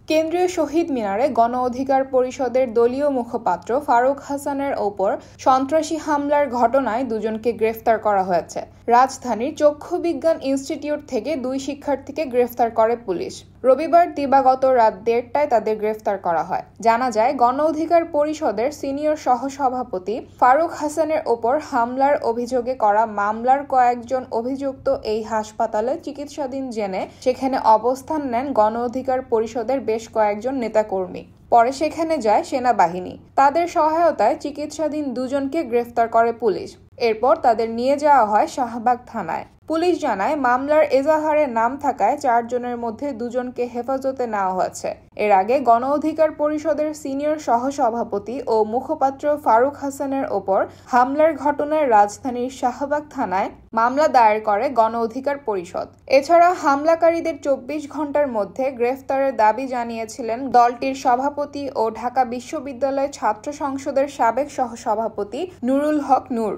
কেন্দ্রীয় শহীদ মিনারে গণ অধিকার পরিষদের দলীয় মুখপাত্র ফারুক হাসানের ওপর সন্ত্রাসী হামলার ঘটনায় দুজনকে গ্রেফতার করা হয়েছে। রাজধানীর চক্ষু বিজ্ঞান ইনস্টিটিউট থেকে দুই শিক্ষার্থীকে গ্রেফতার করে পুলিশ। রবিবার দিবাগত রাত 1:30টায় তাদের গ্রেফতার করা হয়। জানা যায়, গণ অধিকার পরিষদের সিনিয়র সহসভাপতি ফারুক হাসানের ওপর হামলার অভিযোগে করা মামলার কয়েকজন অভিযুক্ত এই হাসপাতালে চিকিৎসাধীন জেনে সেখানে অবস্থান নেন গণ অধিকার পরিষদের বেশ কয়েকজন নেতাকর্মী। পরে সেখানে যায় সেনাবাহিনী। তাদের সহায়তায় চিকিৎসাধীন দুজনকে গ্রেফতার করে পুলিশ। এরপর তাদের নিয়ে যাওয়া হয় শাহবাগ থানায়। পুলিশ জানায়, মামলার এজাহারে নাম থাকায় 4 জনের মধ্যে 2 জনকে হেফাজতে নেওয়া হয়েছে। এর আগে গণ অধিকার পরিষদের সিনিয়র সহসভাপতি ও মুখপাত্র ফারুক হাসানের ওপর হামলার ঘটনায় রাজধানীর শাহবাগ থানায় মামলা দায়ের করে গণ অধিকার পরিষদ। এছাড়া হামলাকারীদের 24 ঘন্টার মধ্যে গ্রেফতারের দাবি জানিয়েছিলেন দলটির সভাপতি ও ঢাকা বিশ্ববিদ্যালয় ছাত্র সংসদের সাবেক সহসভাপতি নুরুল হক নূর।